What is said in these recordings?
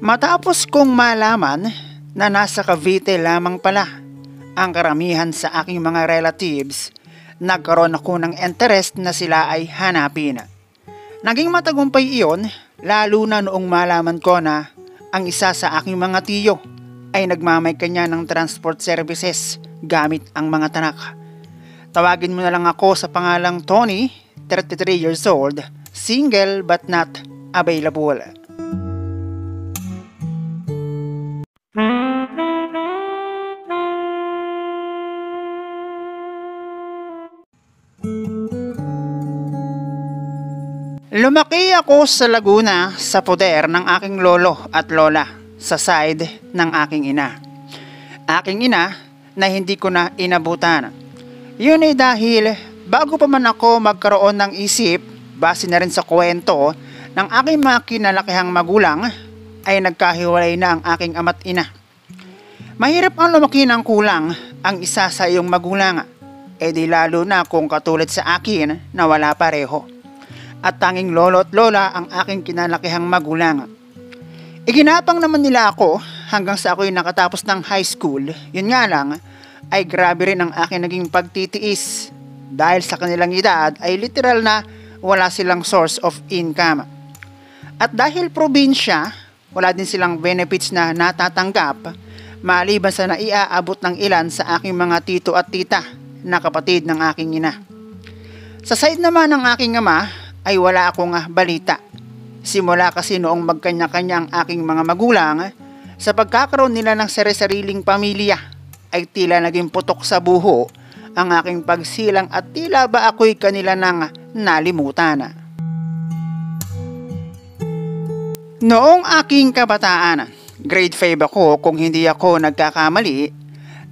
Matapos kong malaman na nasa Cavite lamang pala ang karamihan sa aking mga relatives, nagkaroon ako ng interest na sila ay hanapin. Naging matagumpay iyon lalo na noong malaman ko na ang isa sa aking mga tiyo ay nagmamay kanya ng transport services gamit ang mga tanak. Tawagin mo na lang ako sa pangalang Tony, 33 years old, single but not available. Lumaki ako sa Laguna sa poder ng aking lolo at lola sa side ng aking ina. Aking ina na hindi ko na inabutan. Yun ay dahil bago pa man ako magkaroon ng isip, base na rin sa kwento ng aking mga kinalakihang magulang, ay nagkahiwalay na ang aking ama't ina. Mahirap ang lumaki ng kulang ang isa sa iyong magulang, di lalo na kung katulad sa akin na wala pareho. At tanging lolo at lola ang aking kinalakihang magulang. Iginapang naman nila ako hanggang sa ako'y nakatapos ng high school. Yun nga lang, ay grabe rin ang aking naging pagtitiis. Dahil sa kanilang edad ay literal na wala silang source of income. At dahil probinsya, wala din silang benefits na natatanggap, maliban sa naiaabot ng ilan sa aking mga tito at tita na kapatid ng aking ina. Sa side naman ng aking ama, ay wala akong balita. Simula kasi noong magkanya-kanya ang aking mga magulang, sa pagkakaroon nila ng sari-sariling pamilya, ay tila naging putok sa buho ang aking pagsilang at tila ba ako'y kanila nang nalimutan. Noong aking kabataan, grade 5 ako kung hindi ako nagkakamali,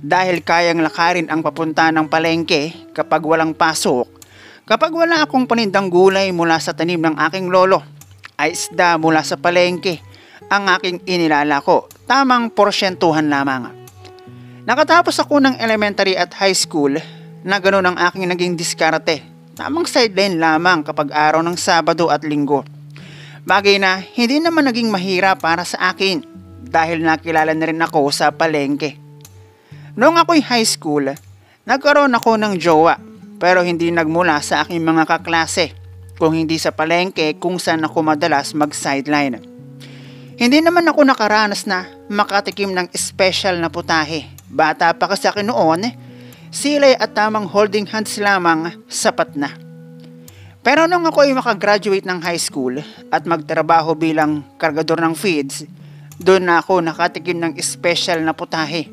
dahil kayang lakarin ang papunta ng palengke kapag walang pasok. Kapag wala akong panindang gulay mula sa tanim ng aking lolo, ay isda mula sa palengke ang aking inilalako, tamang porsyentuhan lamang. Nakatapos ako ng elementary at high school na ganoon ang aking naging diskarte, tamang sideline lamang kapag araw ng Sabado at Linggo. Bagay na hindi naman naging mahirap para sa akin dahil nakilala na rin ako sa palengke. Noong ako'y high school, nagkaroon ako ng jowa. Pero hindi nagmula sa aking mga kaklase, kung hindi sa palengke kung saan ako madalas mag-sideline. Hindi naman ako nakaranas na makatikim ng special na putahe. Bata pa kasi akin noon, sila'y at tamang holding hands lamang sapat na. Pero nung ako ay makagraduate ng high school at magtrabaho bilang kargador ng feeds, doon na ako nakatikim ng special na putahe.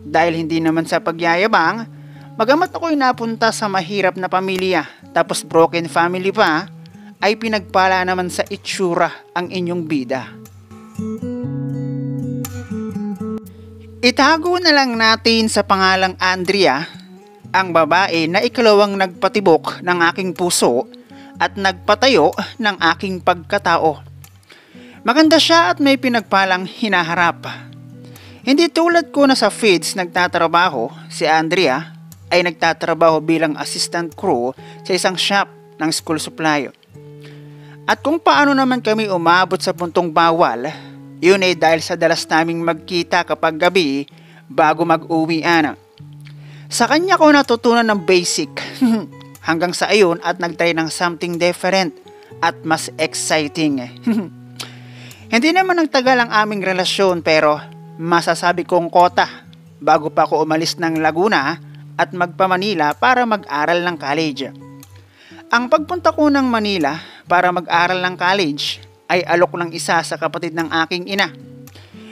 Dahil hindi naman sa pagyayabang, bagamat ako'y napunta sa mahirap na pamilya tapos broken family pa, ay pinagpala naman sa itsura ang inyong bida. Itago na lang natin sa pangalang Andrea, ang babae na ikalawang nagpatibok ng aking puso at nagpatayo ng aking pagkatao. Maganda siya at may pinagpalang hinaharap. Hindi tulad ko na sa feeds nagtatrabaho, si Andrea ay nagtatrabaho bilang assistant crew sa isang shop ng school supply. At kung paano naman kami umabot sa puntong bawal, yun ay dahil sa dalas naming magkita kapag gabi bago mag-uwian. Sa kanya ko natutunan ng basic hanggang sa ayon at nagtry ng something different at mas exciting. Hindi naman nagtagal ang aming relasyon pero masasabi kong kota bago pa ako umalis ng Laguna at magpa-Manila para mag-aral ng college. Ang pagpunta ko ng Manila para mag-aral ng college ay alok ng isa sa kapatid ng aking ina.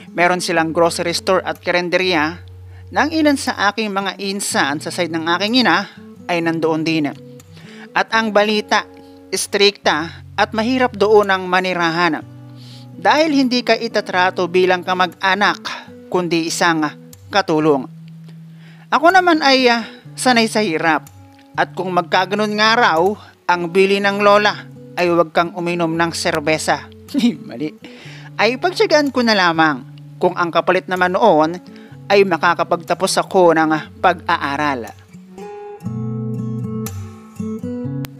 Meron silang grocery store at karenderya nang ilan sa aking mga insan sa side ng aking ina ay nandoon din. At ang balita, strikta at mahirap doon ang manirahan. Dahil hindi ka itatrato bilang kamag-anak kundi isang katulong. Ako naman ay sanay sa hirap at kung magkaganon nga raw ang bili ng lola ay huwag kang uminom ng serbesa. Mali. Ay pagtsagaan ko na lamang kung ang kapalit naman noon ay makakapagtapos ako ng pag-aaral.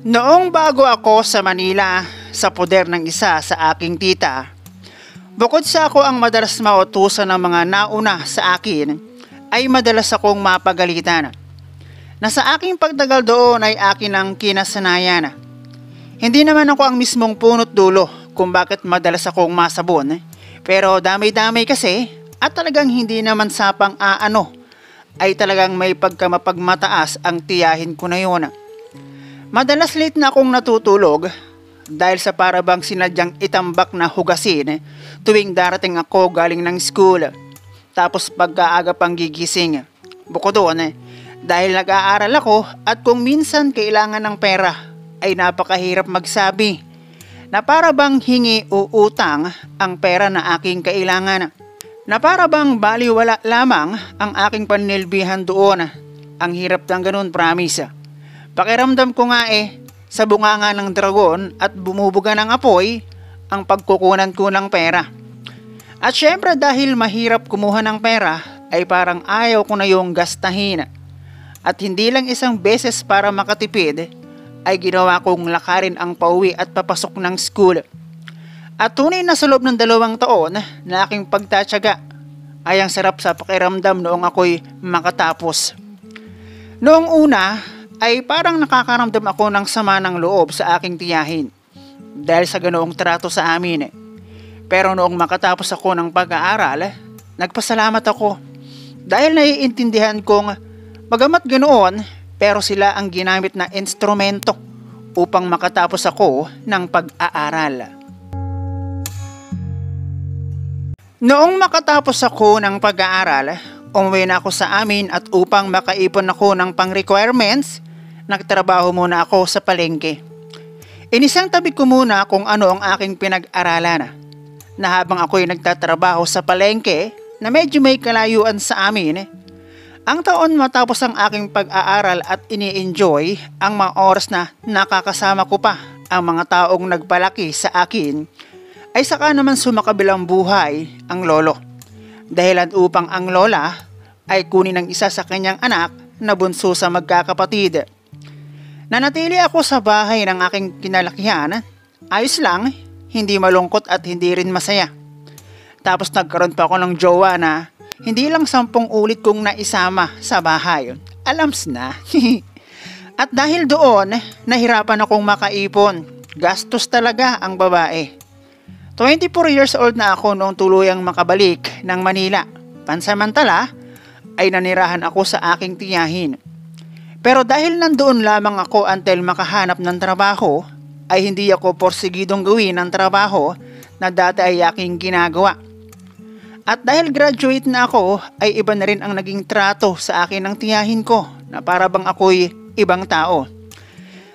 Noong bago ako sa Manila sa poder ng isa sa aking tita, Bukod sa ako ang madalas mautusan ng mga nauna sa akin, ay madalas akong mapagalitan. Na sa aking pagtagal doon ay akin ang kinasanayan. Hindi naman ako ang mismong punot dulo kung bakit madalas akong masabon, pero damay-damay kasi at talagang hindi naman sapang ay talagang may pagkamapagmataas ang tiyahin ko na yun. Madalas late na akong natutulog dahil sa parabang sinadyang itambak na hugasin tuwing darating ako galing ng school. Tapos pagkaaga pang gigising. Bukod doon, dahil nag-aaral ako at kung minsan kailangan ng pera ay napakahirap magsabi na parabang hingi o utang ang pera na aking kailangan. Na parabang baliwala lamang ang aking panilbihan doon. Ang hirap ng ganun, promise. Pakiramdam ko nga sa bunganga ng dragon at bumubuga ng apoy ang pagkukunan ko ng pera. At syempre dahil mahirap kumuha ng pera ay parang ayaw ko na yung gastahin. At hindi lang isang beses para makatipid ay ginawa kong lakarin ang pauwi at papasok ng school. At tunay na sa loob ng 2 taon na aking pagtatyaga ay ang sarap sa pakiramdam noong ako'y makatapos. Noong una ay parang nakakaramdam ako ng sama ng loob sa aking tiyahin dahil sa ganoong trato sa amin. Pero noong makatapos ako ng pag-aaral, nagpasalamat ako dahil naiintindihan kong bagamat ganoon pero sila ang ginamit na instrumento upang makatapos ako ng pag-aaral. Noong makatapos ako ng pag-aaral, umuwi na ako sa amin at upang makaipon ako ng pang-requirements, nagtrabaho muna ako sa palengke. Inisang tabi ko muna kung ano ang aking pinag-aralan. Na habang ako'y nagtatrabaho sa palengke na medyo may kalayuan sa amin, ang taon matapos ang aking pag-aaral at ini-enjoy ang mga oras na nakakasama ko pa ang mga taong nagpalaki sa akin, ay saka naman sumakabilang buhay ang lolo. Dahilan upang ang lola ay kunin ng isa sa kanyang anak na bunso sa magkakapatid. Nanatili ako sa bahay ng aking kinalakihan, ayos lang, hindi malungkot at hindi rin masaya. Tapos nagkaroon pa ako ng jowa na hindi lang 10 ulit kong naisama sa bahay. Alams na. At dahil doon, nahirapan akong makaipon. Gastos talaga ang babae. 24 years old na ako noong tuluyang makabalik ng Manila. Pansamantala ay nanirahan ako sa aking tiyahin. Pero dahil nandoon lamang ako until makahanap ng trabaho, ay hindi ako porsigidong gawin ang trabaho na dati ay aking ginagawa. At dahil graduate na ako, ay iba na rin ang naging trato sa akin ng tiyahin ko na para bang ako'y ibang tao.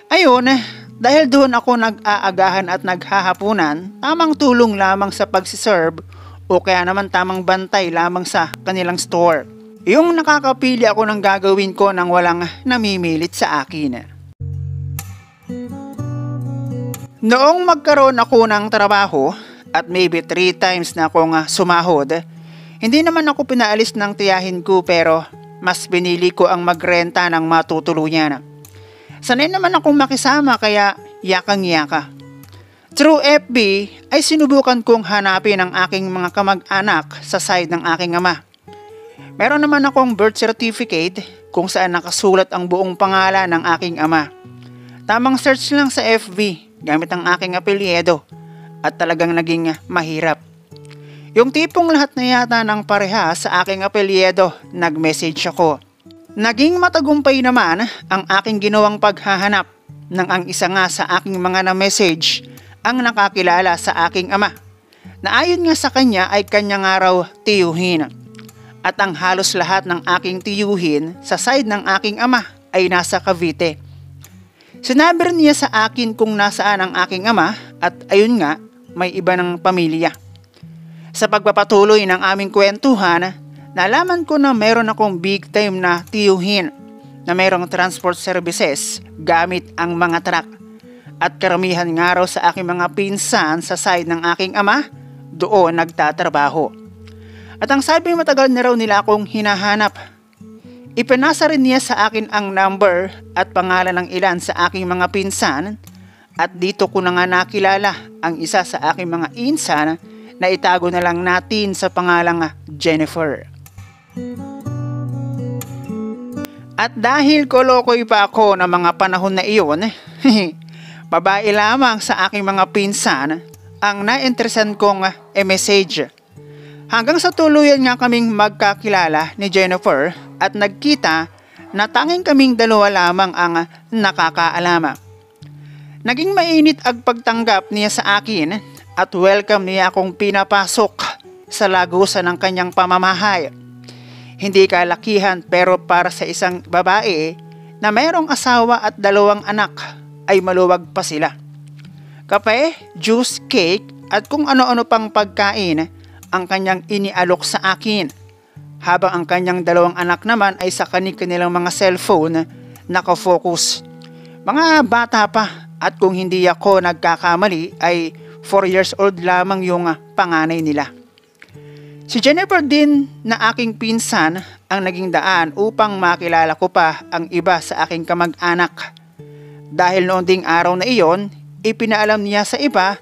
Ayun, dahil doon ako nag-aagahan at naghahapunan, tamang tulong lamang sa pagsiserve o kaya naman tamang bantay lamang sa kanilang store. Yung nakakapili ako ng gagawin ko nang walang namimilit sa akin. Noong magkaroon ako ng trabaho at maybe 3 times na akong sumahod, hindi naman ako pinaalis ng tiyahin ko pero mas pinili ko ang magrenta ng matutuluyan. Sanay naman akong makisama kaya yakang-yaka. Through FB ay sinubukan kong hanapin ang aking mga kamag-anak sa side ng aking ama. Meron naman akong birth certificate kung saan nakasulat ang buong pangalan ng aking ama. Tamang search lang sa FB gamit ang aking apelyido at talagang naging mahirap. Yung tipong lahat na yata ng pareha sa aking apelyido, nag-message ako. Naging matagumpay naman ang aking ginawang paghahanap nang ang isa nga sa aking mga na-message ang nakakilala sa aking ama na ayon nga sa kanya ay kanyang araw tiyuhin. At ang halos lahat ng aking tiyuhin sa side ng aking ama ay nasa Cavite. Sinabi rin niya sa akin kung nasaan ang aking ama at ayun nga, may iba ng pamilya. Sa pagpapatuloy ng aming kwentuhan, nalaman ko na meron akong big time na tiyuhin na mayroong transport services gamit ang mga truck. At karamihan nga raw sa aking mga pinsan sa side ng aking ama, doon nagtatrabaho. At ang sabi matagal na raw nila akong hinahanap. Ipinasa rin niya sa akin ang number at pangalan ng ilan sa aking mga pinsan at dito ko na nga nakilala ang isa sa aking mga insan na itago na lang natin sa pangalang Jennifer. At dahil kolokoy pa ako ng mga panahon na iyon, babae lamang sa aking mga pinsan ang nainteresan kong message. Hanggang sa tuluyan nga kaming magkakilala ni Jennifer at nagkita na tanging kaming dalawa lamang ang nakakaalama. Naging mainit ang pagtanggap niya sa akin at welcome niya akong pinapasok sa lagusan ng kanyang pamamahay. Hindi kalakihan pero para sa isang babae na mayroong asawa at 2 anak ay maluwag pa sila. Kape, juice, cake at kung ano-ano pang pagkain ang kanyang inialok sa akin. Habang ang kanyang 2 anak naman ay sa kanilang mga cellphone nakafocus. Mga bata pa at kung hindi ako nagkakamali ay 4 years old lamang yung panganay nila. Si Jennifer din na aking pinsan ang naging daan upang makilala ko pa ang iba sa aking kamag-anak. Dahil noon ding araw na iyon, ipinaalam niya sa iba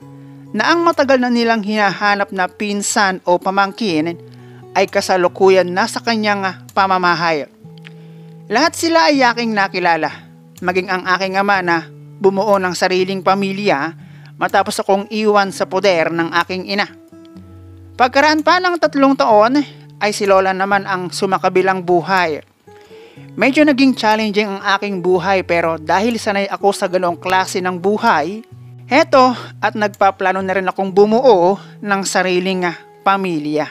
na ang matagal na nilang hinahanap na pinsan o pamangkin ay kasalukuyan na sa kanyang pamamahay. Lahat sila ay aking nakilala, maging ang aking ama na bumuo ng sariling pamilya matapos akong iwan sa poder ng aking ina. Pagkaraan pa ng 3 taon ay si Lola naman ang sumakabilang buhay. Medyo naging challenging ang aking buhay pero dahil sanay ako sa ganoong klase ng buhay, heto at nagpaplano na rin akong bumuo ng sariling pamilya.